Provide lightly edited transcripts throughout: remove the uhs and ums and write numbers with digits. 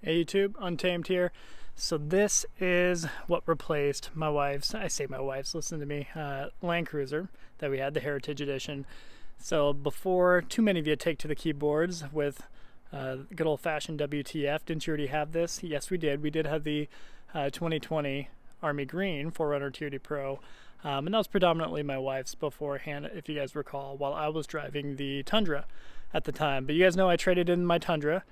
Hey YouTube, Untamed here. So this is what replaced my wife's, I say my wife's, listen to me, Land Cruiser that we had, the Heritage Edition. So before too many of you take to the keyboards with good old-fashioned WTF, didn't you already have this? Yes, we did. We did have the 2020 Army Green 4Runner TRD Pro. And that was predominantly my wife's beforehand, if you guys recall, while I was driving the Tundra at the time. But you guys know I traded in my Tundra.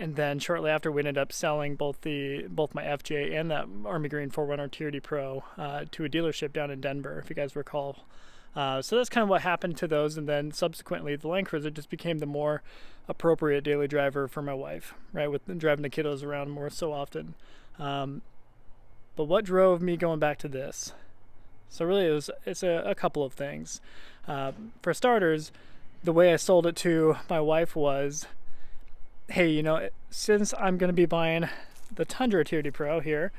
And then shortly after, we ended up selling both my FJ and that Army Green 4Runner TRD Pro to a dealership down in Denver, if you guys recall. So that's kind of what happened to those, and then subsequently the Land Cruiser just became the more appropriate daily driver for my wife, right, with driving the kiddos around more so often. But what drove me going back to this? So really it's a couple of things. For starters, the way I sold it to my wife was, hey, you know, since I'm going to be buying the Tundra TRD Pro here,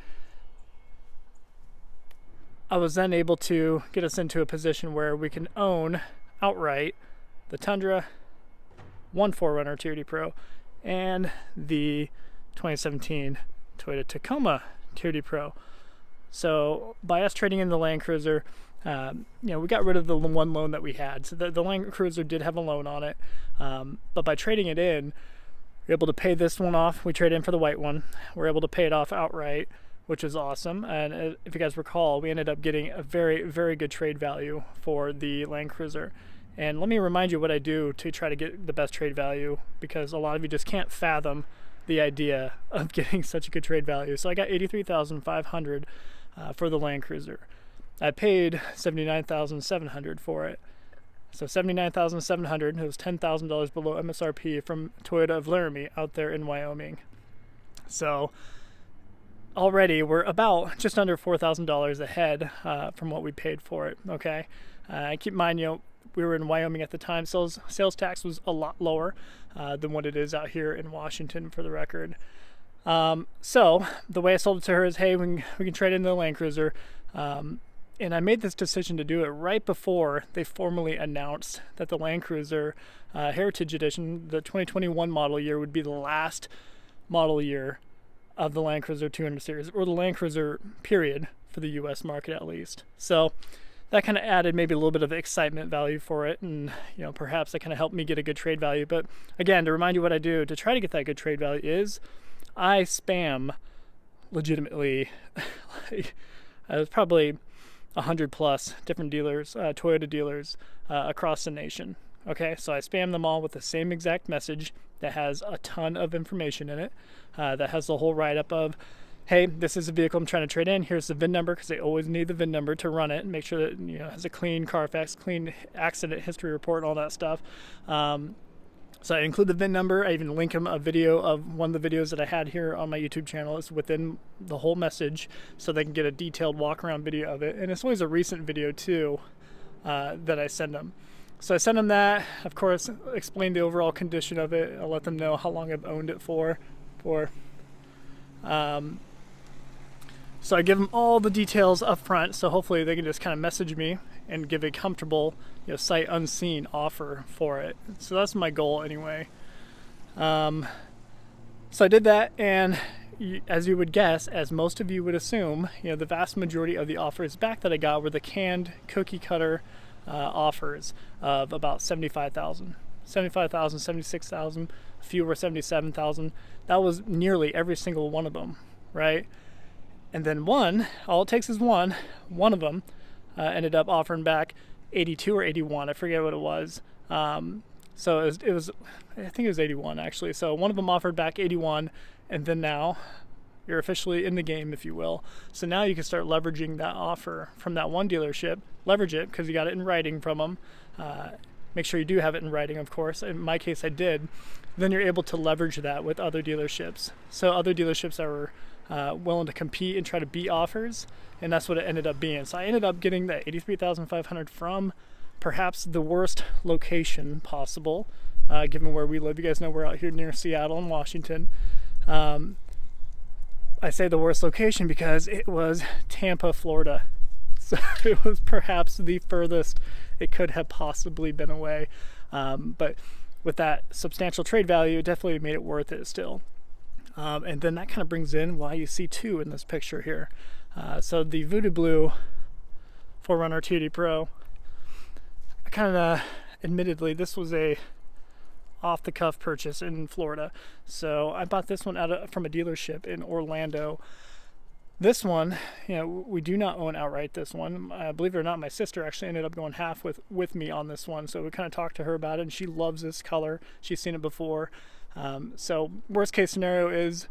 I was then able to get us into a position where we can own outright the Tundra, one 4Runner TRD Pro, and the 2017 Toyota Tacoma TRD Pro. So by us trading in the Land Cruiser, you know, we got rid of the one loan that we had. So the Land Cruiser did have a loan on it, but by trading it in, we're able to pay this one off. We traded in for the white one. We're able to pay it off outright, which is awesome. And if you guys recall, we ended up getting a very, very good trade value for the Land Cruiser. And let me remind you what I do to try to get the best trade value, because a lot of you just can't fathom the idea of getting such a good trade value. So I got $83,500 for the Land Cruiser. I paid $79,700 for it. So $79,700, it was $10,000 below MSRP from Toyota of Laramie out there in Wyoming. So already we're about just under $4,000 ahead from what we paid for it, okay? Keep in mind, you know, we were in Wyoming at the time. Sales tax was a lot lower than what it is out here in Washington, for the record. So the way I sold it to her is, hey, we can trade in the Land Cruiser. And I made this decision to do it right before they formally announced that the Land Cruiser Heritage Edition, the 2021 model year, would be the last model year of the Land Cruiser 200 series, or the Land Cruiser period for the US market at least. So that kind of added maybe a little bit of excitement value for it, and you know, perhaps that kind of helped me get a good trade value. But again, to remind you what I do to try to get that good trade value is I spam legitimately it's probably 100 plus different dealers, Toyota dealers across the nation. Okay, so I spam them all with the same exact message that has a ton of information in it, that has the whole write-up of, hey, this is a vehicle I'm trying to trade in. Here's the VIN number, because they always need the VIN number to run it and make sure that, you know, it has a clean Carfax, clean accident history report, and all that stuff. So I include the VIN number. I even link them a video of one of the videos that I had here on my YouTube channel. It's within the whole message, so they can get a detailed walk-around video of it. And it's always a recent video too that I send them. So I send them that, of course, explain the overall condition of it. I'll let them know how long I've owned it for. So I give them all the details up front, so hopefully they can just kind of message me and give a comfortable, you know, sight unseen offer for it. So that's my goal anyway. So I did that, and as you would guess, as most of you would assume, you know, the vast majority of the offers back that I got were the canned cookie cutter offers of about $75,000, $76,000. A few were $77,000. That was nearly every single one of them, right? And then all it takes is one of them ended up offering back 82 or 81. I forget what it was. So it was, I think it was 81 actually. So one of them offered back 81, and then now you're officially in the game, if you will. So now you can start leveraging that offer from that one dealership. Leverage it because you got it in writing from them. Make sure you do have it in writing, of course. In my case, I did. Then you're able to leverage that with other dealerships. So other dealerships that were willing to compete and try to beat offers, and that's what it ended up being. So I ended up getting that $83,500 from perhaps the worst location possible, given where we live. You guys know we're out here near Seattle and Washington. I say the worst location because it was Tampa, Florida. So it was perhaps the furthest it could have possibly been away. But with that substantial trade value, it definitely made it worth it still. And then that kind of brings in why you see two in this picture here. So the Voodoo Blue 4Runner TRD Pro, I kind of, admittedly, this was a off-the-cuff purchase in Florida. So I bought this one from a dealership in Orlando. This one, you know, we do not own outright this one. Believe it or not, my sister actually ended up going half with me on this one. So we kind of talked to her about it, and she loves this color. She's seen it before. So worst case scenario is,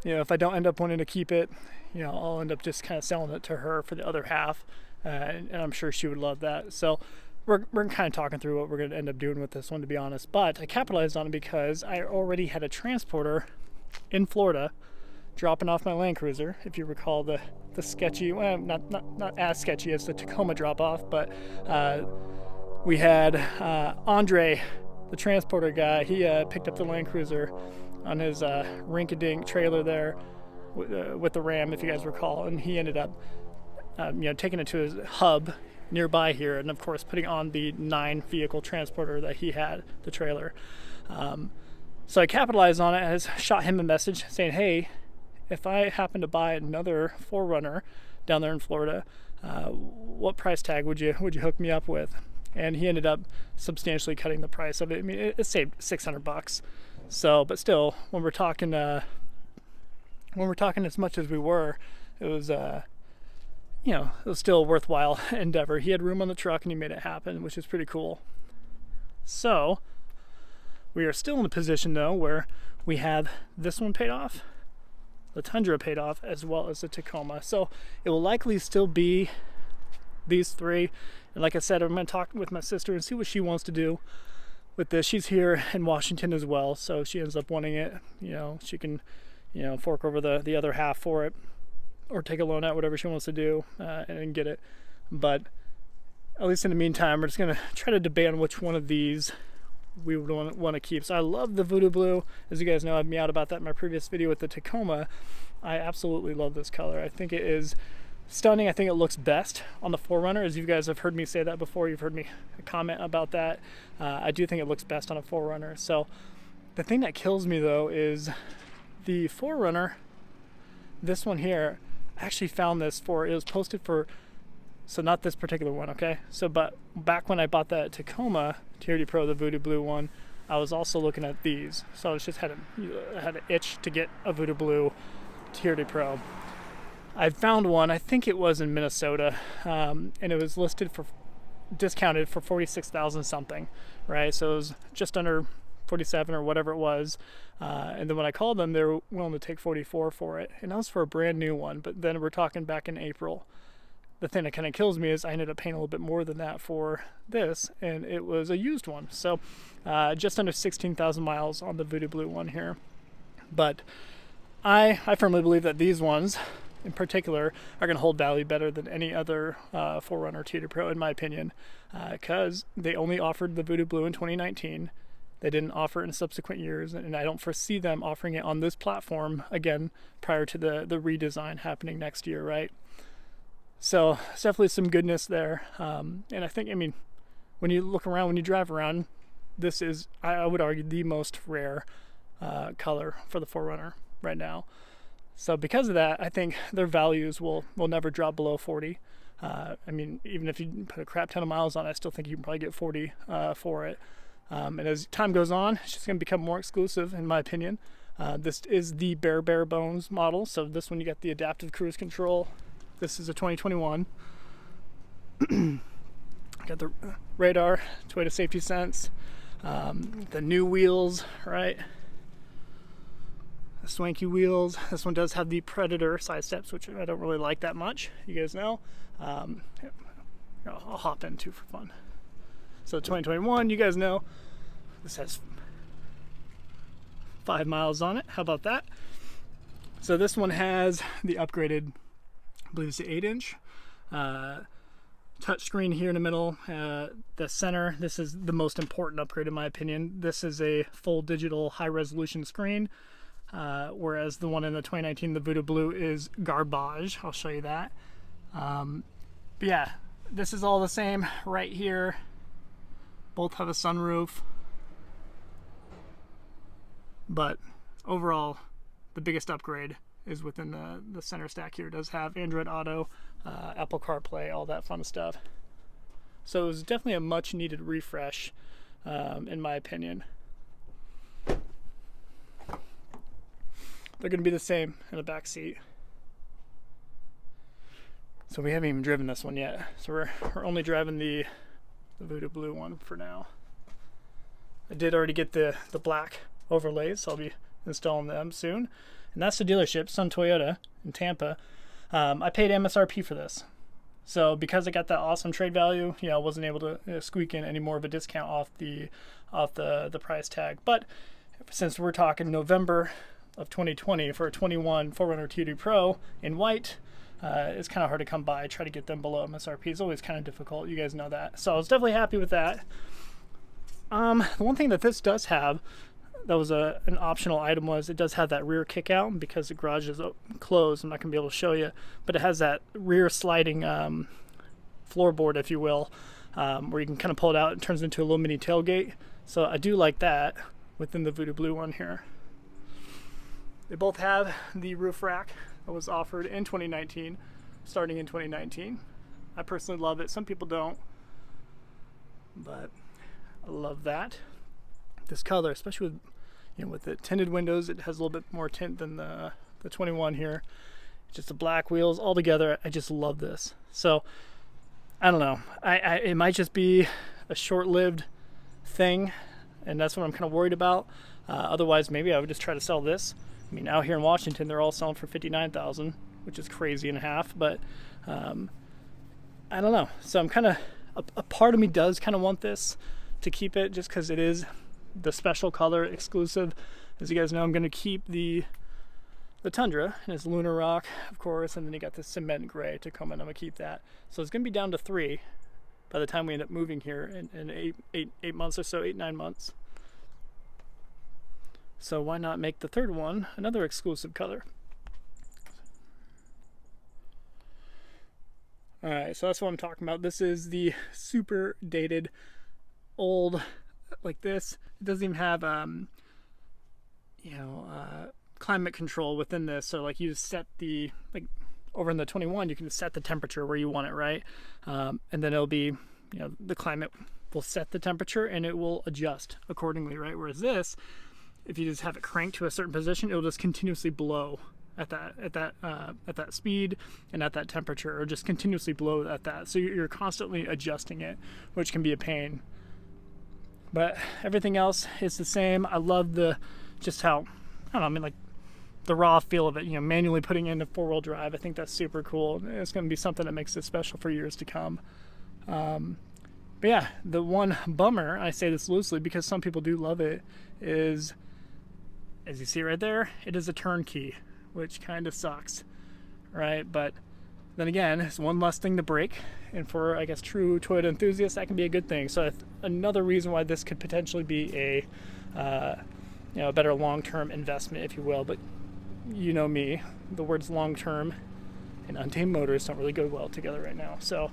you know, if I don't end up wanting to keep it, you know, I'll end up just kind of selling it to her for the other half. And I'm sure she would love that. So we're kind of talking through what we're going to end up doing with this one, to be honest. But I capitalized on it because I already had a transporter in Florida dropping off my Land Cruiser. If you recall the sketchy, well, not as sketchy as the Tacoma drop off, but we had Andre, the transporter guy. He picked up the Land Cruiser on his rink-a-dink trailer there with the Ram, if you guys recall, and he ended up you know, taking it to his hub nearby here, and of course putting on the 9-vehicle transporter that he had, the trailer. So I capitalized on it. I shot him a message saying, hey, if I happen to buy another 4Runner down there in Florida, what price tag would you hook me up with? And he ended up substantially cutting the price of it. I mean, it saved $600. So, but still, when we're talking as much as we were, it was you know, it was still a worthwhile endeavor. He had room on the truck and he made it happen, which is pretty cool. So we are still in a position though where we have this one paid off, the Tundra paid off, as well as the Tacoma. So it will likely still be these three. And like I said, I'm going to talk with my sister and see what she wants to do with this. She's here in Washington as well, so she ends up wanting it. You know, she can, you know, fork over the other half for it, or take a loan out, whatever she wants to do, and get it. But at least in the meantime, we're just going to try to debate on which one of these we would want to keep. So I love the Voodoo Blue. As you guys know, I've meowed about that in my previous video with the Tacoma. I absolutely love this color. I think it is stunning. I think it looks best on the 4Runner. As you guys have heard me say that before, you've heard me comment about that. I do think it looks best on a 4Runner. So the thing that kills me though is the 4Runner, this one here, I actually found this it was posted for, so not this particular one, okay? So, but back when I bought that Tacoma TRD Pro, the Voodoo Blue one, I was also looking at these. So I was just had an itch to get a Voodoo Blue TRD Pro. I found one, I think it was in Minnesota, and it was discounted for 46,000 something, right? So it was just under 47 or whatever it was. And then when I called them, they were willing to take 44 for it. And that was for a brand new one, but then we're talking back in April. The thing that kind of kills me is I ended up paying a little bit more than that for this, and it was a used one. So just under 16,000 miles on the Voodoo Blue one here. But I firmly believe that these ones in particular are going to hold value better than any other 4Runner TRD Pro, in my opinion, because they only offered the Voodoo Blue in 2019. They didn't offer it in subsequent years, and I don't foresee them offering it on this platform again prior to the redesign happening next year, right? So it's definitely some goodness there. And I think, I mean, when you look around, when you drive around, this is, I would argue, the most rare color for the 4Runner right now. So because of that, I think their values will never drop below 40. I mean, even if you put a crap ton of miles on it, I still think you can probably get 40 for it. And as time goes on, it's just going to become more exclusive, in my opinion. This is the bare bones model. So this one, you got the adaptive cruise control. This is a 2021. Got the radar, Toyota Safety Sense, the new wheels, right? The swanky wheels. This one does have the Predator side steps, which I don't really like that much. You guys know. I'll hop in too for fun. So 2021, you guys know, this has 5 miles on it. How about that? So this one has the upgraded, I believe it's the 8-inch touch screen here in the middle. The center, this is the most important upgrade in my opinion. This is a full digital high resolution screen, whereas the one in the 2019, the Voodoo Blue, is garbage. I'll show you that. But yeah, this is all the same right here. Both have a sunroof. But overall, the biggest upgrade is within the center stack here. It does have Android Auto, Apple CarPlay, all that fun stuff. So it was definitely a much needed refresh, in my opinion. They're going to be the same in the back seat. So we haven't even driven this one yet. So we're only driving the Voodoo Blue one for now. I did already get the black overlays, so I'll be installing them soon. And that's the dealership, Sun Toyota in Tampa. I paid MSRP for this. So because I got that awesome trade value, I wasn't able to squeak in any more of a discount off the price tag. But since we're talking November of 2020 for a 21 4Runner TRD Pro in white, it's kind of hard to come by. Try to get them below MSRP is always kind of difficult. You guys know that. So I was definitely happy with that. The one thing that this does have that was an optional item was it does have that rear kick out. Because the garage is closed, I'm not going to be able to show you, but it has that rear sliding floorboard, if you will, where you can kind of pull it out. It turns into a little mini tailgate. So I do like that within the Voodoo Blue one here. They both have the roof rack that was offered in 2019, starting in 2019. I personally love it. Some people don't, but I love that. This color, especially with the tinted windows, it has a little bit more tint than the 21 here. Just the black wheels all together. I just love this. So I don't know. It might just be a short-lived thing, and that's what I'm kind of worried about. Otherwise, maybe I would just try to sell this. I mean, out here in Washington, they're all selling for $59,000, which is crazy and a half. But I don't know. So I'm kind of a part of me does kind of want this to keep it, just because it is the special color exclusive. As you guys know, I'm going to keep the Tundra, and it's Lunar Rock, of course, and then you got the cement gray Tacoma, and I'm going to keep that. So it's going to be down to 3 by the time we end up moving here in 8 months or so, 8-9 months. So why not make the third one another exclusive color? Alright, so that's what I'm talking about. This is the super dated, old, like this. It doesn't even have, climate control within this. So like you set the, like over in the 21, you can set the temperature where you want it, right? And then it'll be, the climate will set the temperature and it will adjust accordingly, right? Whereas this, if you just have it cranked to a certain position, it'll just continuously blow at that speed and at that temperature, or just continuously blow at that. So you're constantly adjusting it, which can be a pain. But everything else is the same. I love just how, like the raw feel of it. Manually putting it into 4-wheel drive. I think that's super cool. It's going to be something that makes it special for years to come. But yeah, the one bummer, I say this loosely because some people do love it, is, as you see right there, it is a turnkey, which kind of sucks, right? But then again, it's one less thing to break, and for, I guess, true Toyota enthusiasts, that can be a good thing. So another reason why this could potentially be a better long-term investment, if you will. But you know me, the words long-term and Untamed motors don't really go well together right now. So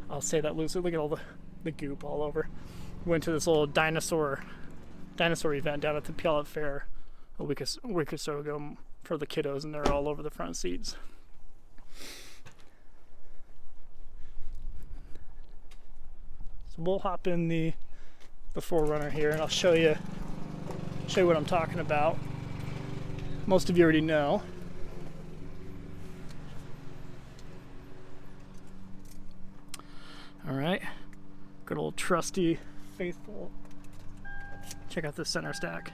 I'll say that loosely. Look at all the goop all over. Went to this little dinosaur event down at the Puyallup Fair a week or so ago for the kiddos, and they're all over the front seats. So we'll hop in the 4Runner here, and I'll show you what I'm talking about. Most of you already know. All right, good old trusty, faithful. Check out this center stack.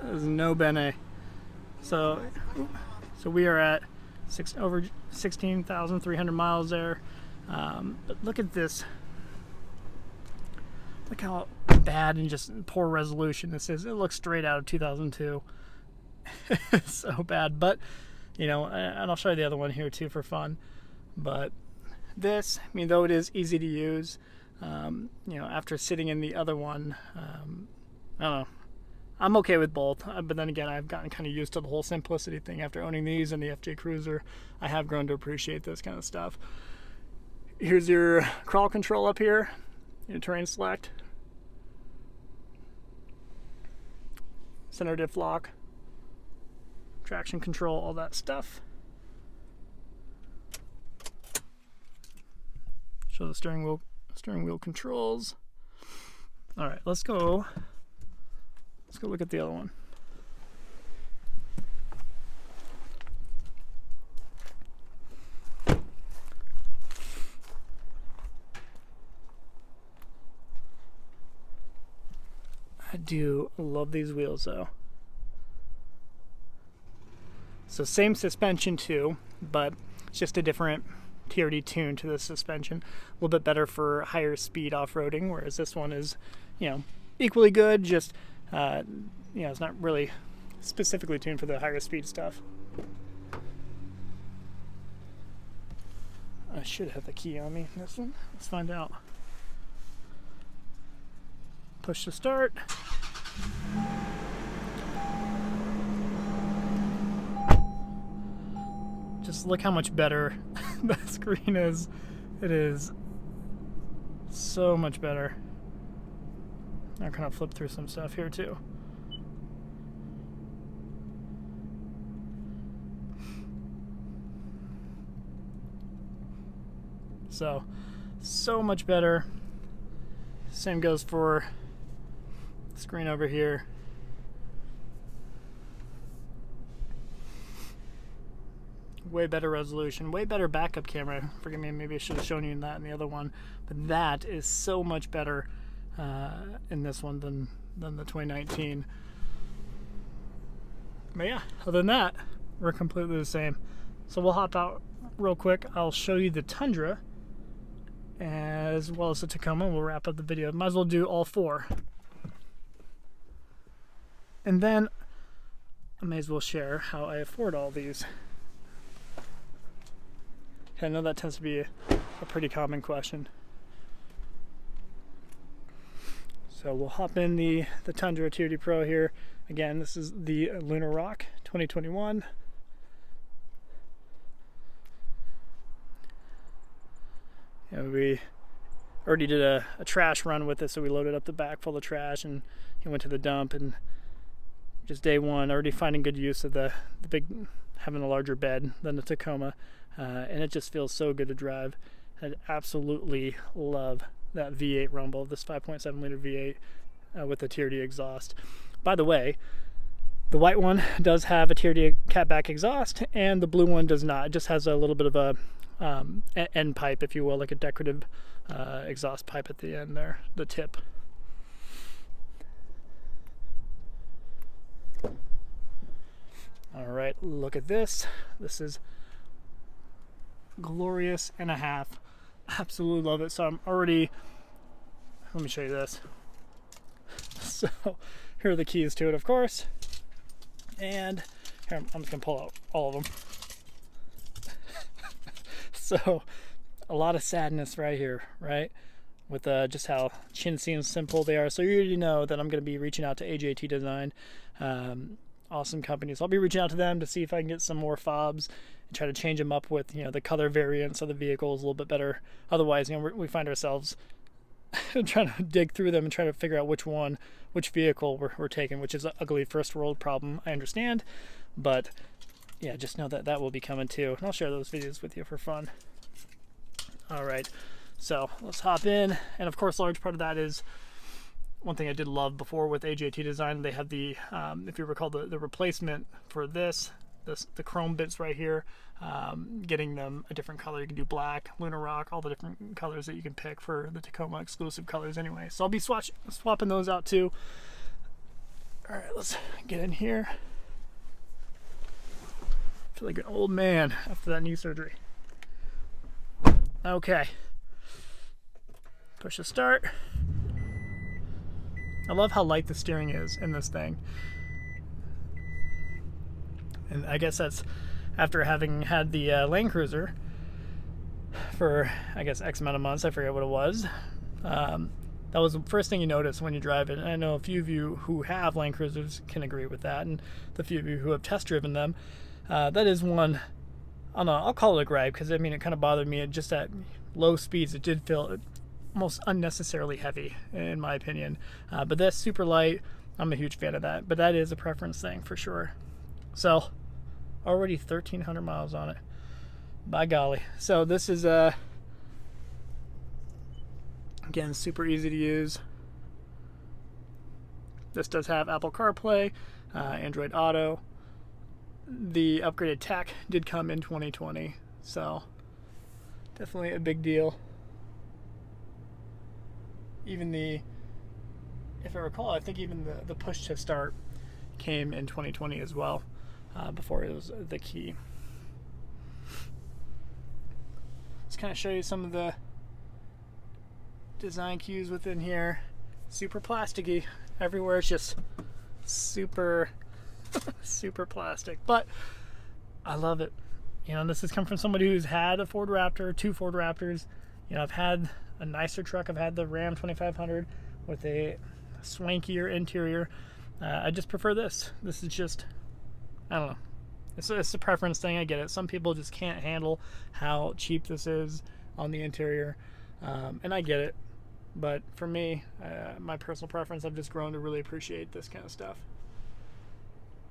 There's no bene. So we are at over 16,300 miles there. But look at this. Look how bad and just poor resolution this is. It looks straight out of 2002. It's so bad. But, and I'll show you the other one here too for fun. But this, though it is easy to use, after sitting in the other one, I don't know. I'm okay with both, but then again, I've gotten kind of used to the whole simplicity thing after owning these and the FJ Cruiser. I have grown to appreciate this kind of stuff. Here's your crawl control up here, your terrain select, center diff lock, traction control, all that stuff. Show the steering wheel controls. All right, let's go look at the other one. I do love these wheels though. So same suspension too, but it's just a different TRD tune to the suspension. A little bit better for higher speed off-roading, whereas this one is, equally good, just, it's not really specifically tuned for the higher speed stuff. I should have the key on me. This one, let's find out. Push to start. Just look how much better that screen is. It is so much better. I'll kind of flip through some stuff here too. So much better. Same goes for the screen over here. Way better resolution, way better backup camera. Forgive me, maybe I should have shown you that in the other one, but that is so much better in this one than the 2019. But yeah, other than that, we're completely the same. So we'll hop out real quick. I'll show you the Tundra as well as the Tacoma. We'll wrap up the video. Might as well do all four. And then I may as well share how I afford all these. I know that tends to be a pretty common question. So we'll hop in the Tundra TRD Pro here. Again, this is the Lunar Rock 2021. We already did a trash run with it, so we loaded up the back full of trash and he went to the dump, and just day one, already finding good use of the big, having a larger bed than the Tacoma. And it just feels so good to drive. I absolutely love that V8 rumble, this 5.7 liter V8 with the TRD exhaust. By the way, the white one does have a TRD catback exhaust, and the blue one does not. It just has a little bit of a end pipe, if you will, like a decorative exhaust pipe at the end there, the tip. All right, look at this. This is glorious and a half. Absolutely love it. So I'm already, let me show you this. So here are the keys to it, of course, and here, I'm just gonna pull out all of them. So a lot of sadness right here, right, with just how chintzy and simple they are. So you already know that I'm going to be reaching out to AJT Design, awesome company. So I'll be reaching out to them to see if I can get some more fobs and try to change them up with, the color variants of the vehicles a little bit better. Otherwise, we find ourselves trying to dig through them and try to figure out which vehicle we're taking, which is an ugly first world problem, I understand. But yeah, just know that that will be coming too. And I'll share those videos with you for fun. All right, so let's hop in. And of course, a large part of that is one thing I did love before with AJT Design. They have the, if you recall, the replacement for the chrome bits right here, getting them a different color. You can do black, Lunar Rock, all the different colors that you can pick for the Tacoma exclusive colors anyway. So I'll be swapping those out too. All right, let's get in here. I feel like an old man after that knee surgery. Okay. Push to start. I love how light the steering is in this thing. And I guess that's after having had the Land Cruiser for, I guess, X amount of months. I forget what it was. That was the first thing you notice when you drive it. And I know a few of you who have Land Cruisers can agree with that, and the few of you who have test driven them. That is one, I don't know, I'll call it a gripe, because I mean, it kind of bothered me just that low speeds, it did feel almost unnecessarily heavy, in my opinion. But this super light, I'm a huge fan of that. But that is a preference thing for sure. So, already 1,300 miles on it. By golly. So this is, again, super easy to use. This does have Apple CarPlay, Android Auto. The upgraded tech did come in 2020, so definitely a big deal. Even the, if I recall, I think even the push to start came in 2020 as well, before it was the key. Let's kind of show you some of the design cues within here. Super plasticky. Everywhere it's just super super plastic, but I love it. You know, this has come from somebody who's had a Ford Raptor, 2 Ford Raptors. You know, I've had a nicer truck. I've had the Ram 2500 with a swankier interior. I just prefer this. This is just, I don't know. It's a preference thing. I get it. Some people just can't handle how cheap this is on the interior, and I get it. But for me, my personal preference, I've just grown to really appreciate this kind of stuff.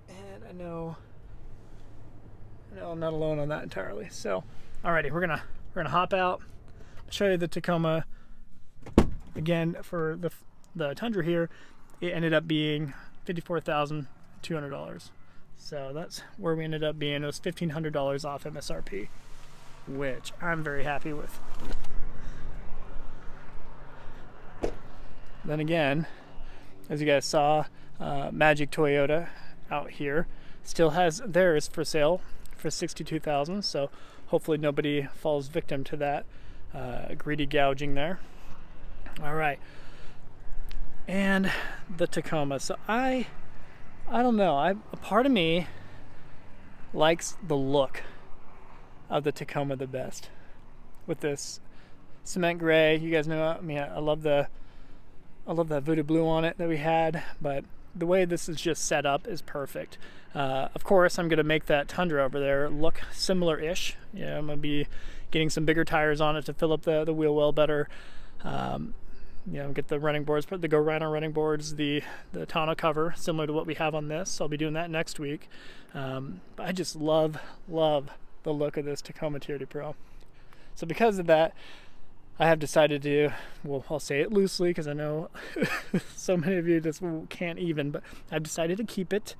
And I know I'm not alone on that entirely. So, alrighty, we're gonna hop out, show you the Tacoma. Again, for the Tundra here, it ended up being $54,200. So that's where we ended up being. It was $1,500 off MSRP, which I'm very happy with. Then again, as you guys saw, Magic Toyota out here still has theirs for sale for $62,000. So hopefully nobody falls victim to that greedy gouging there. All right, and the Tacoma. So I don't know. A part of me likes the look of the Tacoma the best. With this cement gray, you guys know. I mean, I love that Voodoo Blue on it that we had, but the way this is just set up is perfect. Of course, I'm going to make that Tundra over there look similar-ish. Yeah, I'm going to be getting some bigger tires on it to fill up the wheel well better. You know, get the running boards, put the Go Rhino running boards, the tonneau cover, similar to what we have on this. So I'll be doing that next week. But I just love the look of this Tacoma TRD Pro. So because of that, I have decided to, well, I'll say it loosely because I know so many of you just can't even, but I've decided to keep it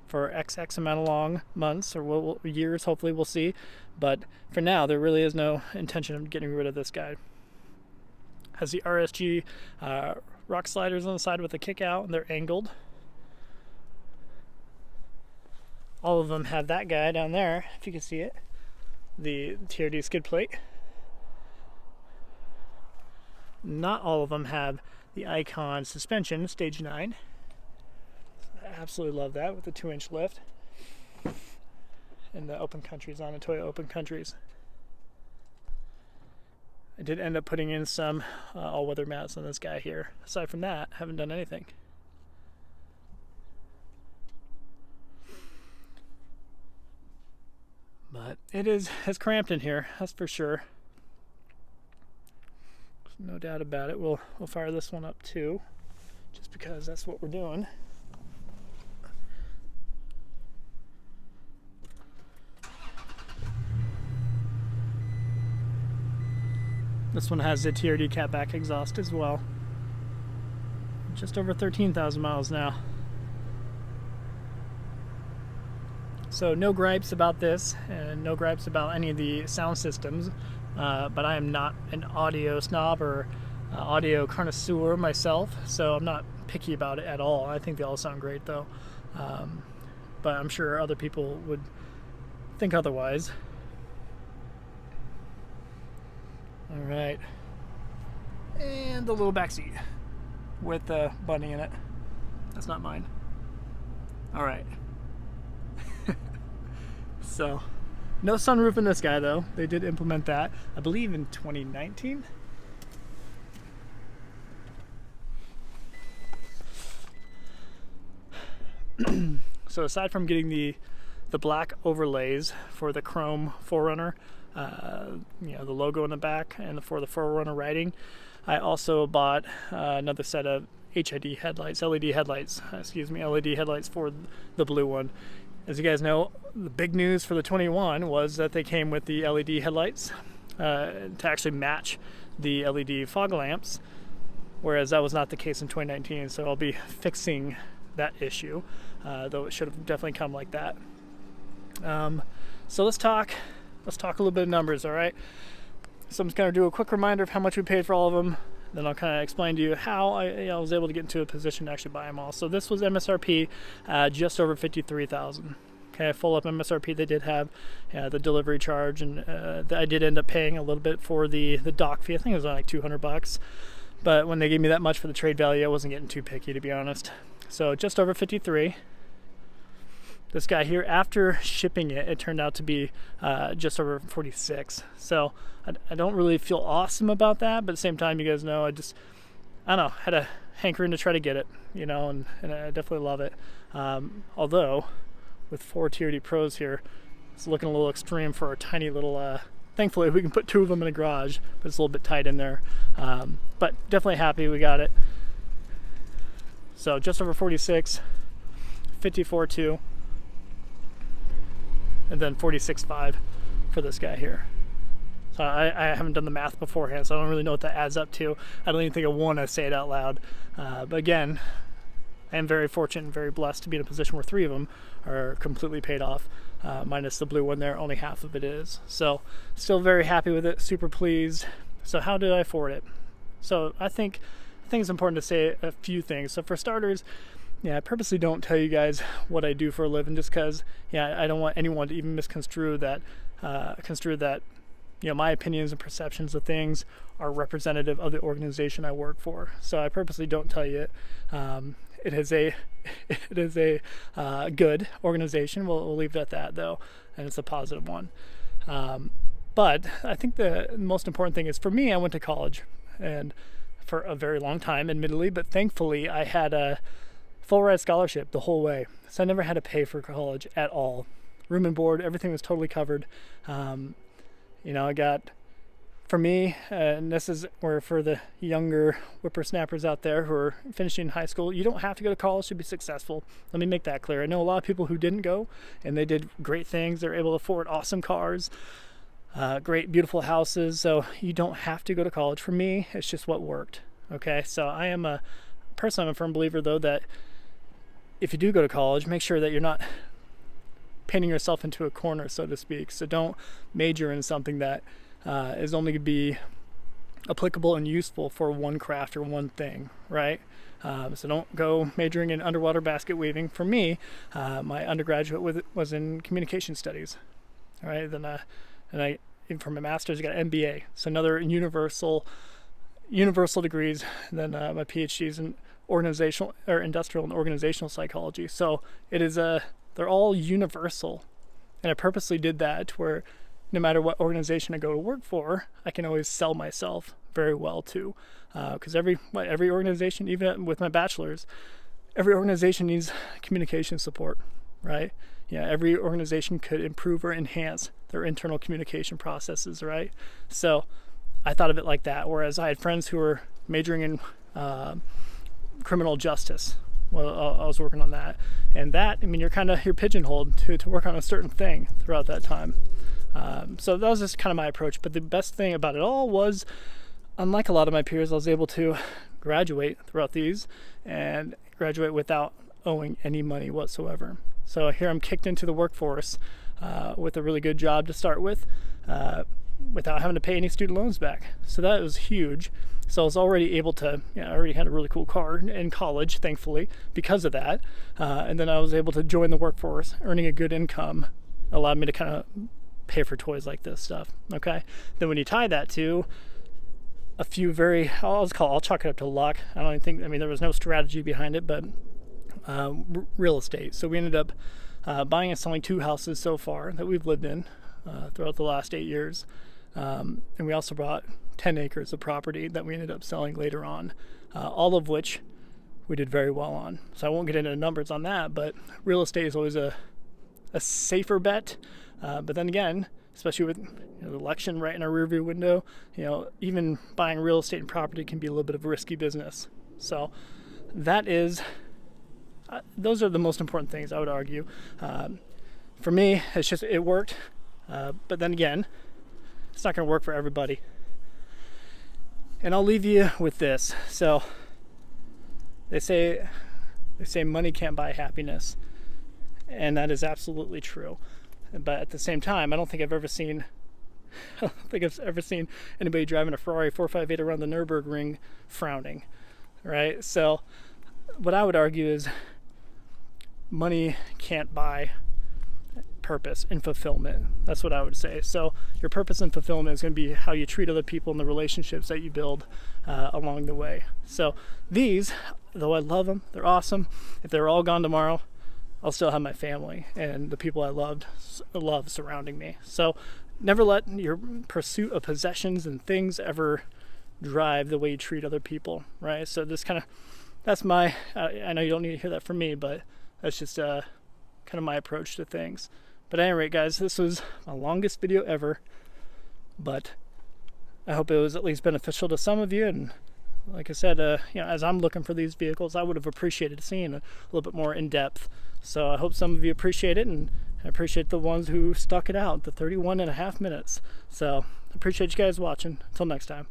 for XX amount of long months or years, hopefully we'll see. But for now, there really is no intention of getting rid of this guy. Has the RSG rock sliders on the side with a kick out, and they're angled. All of them have that guy down there, if you can see it, the TRD skid plate. Not all of them have the Icon suspension, stage 9. I absolutely love that with the 2-inch lift. And the open countries on the Toyota open countries. I did end up putting in some all-weather mats on this guy here. Aside from that, I haven't done anything. But it's cramped in here, that's for sure. No doubt about it. We'll fire this one up too, just because that's what we're doing. This one has the TRD catback exhaust as well. Just over 13,000 miles now. So no gripes about this, and no gripes about any of the sound systems. But I am not an audio snob or audio connoisseur myself, so I'm not picky about it at all. I think they all sound great though. But I'm sure other people would think otherwise. All right, and the little back seat with the bunny in it. That's not mine. All right. So, no sunroof in this guy though. They did implement that, I believe, in 2019. So aside from getting the black overlays for the chrome 4Runner, the logo in the back and for the 4Runner writing. I also bought another set of LED headlights for the blue one. As you guys know, the big news for the 21 was that they came with the LED headlights to actually match the LED fog lamps, whereas that was not the case in 2019. So I'll be fixing that issue, though it should have definitely come like that. So let's talk a little bit of numbers, all right? So I'm just going to do a quick reminder of how much we paid for all of them. Then I'll kind of explain to you how I was able to get into a position to actually buy them all. So this was MSRP, just over $53,000. Okay, full up MSRP. They did have the delivery charge, and I did end up paying a little bit for the dock fee. I think it was like $200. But when they gave me that much for the trade value, I wasn't getting too picky, to be honest. So just over 53. This guy here, after shipping it, it turned out to be just over 46. So I don't really feel awesome about that, but at the same time, you guys know, I don't know, had a hankering to try to get it, and I definitely love it. Although, with 4 TRD Pros here, it's looking a little extreme for a tiny little, thankfully we can put 2 of them in the garage, but it's a little bit tight in there. But definitely happy we got it. So just over 46, 54.2. And then 46.5 for this guy here. So I haven't done the math beforehand, so I don't really know what that adds up to. I don't even think I want to say it out loud. But again, I am very fortunate and very blessed to be in a position where 3 of them are completely paid off, minus the blue one there, only half of it is. So still very happy with it, super pleased. So how did I afford it? So I think it's important to say a few things. So for starters, I purposely don't tell you guys what I do for a living, just because, I don't want anyone to even misconstrue that, my opinions and perceptions of things are representative of the organization I work for. So I purposely don't tell you it. It is a good organization. We'll leave it at that, though, and it's a positive one. But I think the most important thing is, for me, I went to college, and for a very long time, admittedly, but thankfully I had a full ride scholarship the whole way. So I never had to pay for college at all. Room and board, everything was totally covered. I got, for me, and this is where for the younger whippersnappers out there who are finishing high school, you don't have to go to college to be successful. Let me make that clear. I know a lot of people who didn't go, and they did great things. They're able to afford awesome cars, great, beautiful houses. So you don't have to go to college. For me, it's just what worked. Okay, so I'm a firm believer, though, that if you do go to college, make sure that you're not painting yourself into a corner, so to speak. So don't major in something that is only going to be applicable and useful for one craft or one thing, right? So don't go majoring in underwater basket weaving. For me, my undergraduate was in communication studies. All right, then and I, for my master's, I got an MBA, so another universal degrees. Then my PhD is in organizational or industrial and organizational psychology. So they're all universal, and I purposely did that where no matter what organization I go to work for, I can always sell myself very well to, because every organization, even with my bachelor's, every organization needs communication support, right? Every organization could improve or enhance their internal communication processes, right? So I thought of it like that, whereas I had friends who were majoring in criminal justice. Well, I was working on that, and that, you're pigeonholed to work on a certain thing throughout that time. So that was just kind of my approach. But the best thing about it all was, unlike a lot of my peers, I was able to graduate throughout these and graduate without owing any money whatsoever. So here I'm kicked into the workforce with a really good job to start with, without having to pay any student loans back. So that was huge. So I was already able to, I already had a really cool car in college, thankfully, because of that. And then I was able to join the workforce, earning a good income, allowed me to kind of pay for toys like this stuff, okay? Then when you tie that to a few I'll chalk it up to luck. I don't even think, there was no strategy behind it, but real estate. So we ended up buying and selling 2 houses so far that we've lived in throughout the last 8 years. And we also bought 10 acres of property that we ended up selling later on, all of which we did very well on. So I won't get into numbers on that, but real estate is always a safer bet. But then again, especially with the election right in our rearview window. Even buying real estate and property can be a little bit of a risky business. So that is, those are the most important things, I would argue. For me, it's just, it worked. But then again, it's not going to work for everybody. And I'll leave you with this. So they say money can't buy happiness. And that is absolutely true. But at the same time, I don't think I've ever seen anybody driving a Ferrari 458 around the Nürburgring frowning, right? So what I would argue is money can't buy purpose and fulfillment. That's what I would say. So your purpose and fulfillment is going to be how you treat other people and the relationships that you build along the way. So these, though I love them, they're awesome. If they're all gone tomorrow, I'll still have my family and the people I love surrounding me. So never let your pursuit of possessions and things ever drive the way you treat other people, right? So that's my, I know you don't need to hear that from me, but that's just kind of my approach to things. But at any rate, guys, this was my longest video ever, but I hope it was at least beneficial to some of you. And like I said, as I'm looking for these vehicles, I would have appreciated seeing a little bit more in depth. So I hope some of you appreciate it, and I appreciate the ones who stuck it out, the 31.5 minutes. So I appreciate you guys watching. Until next time.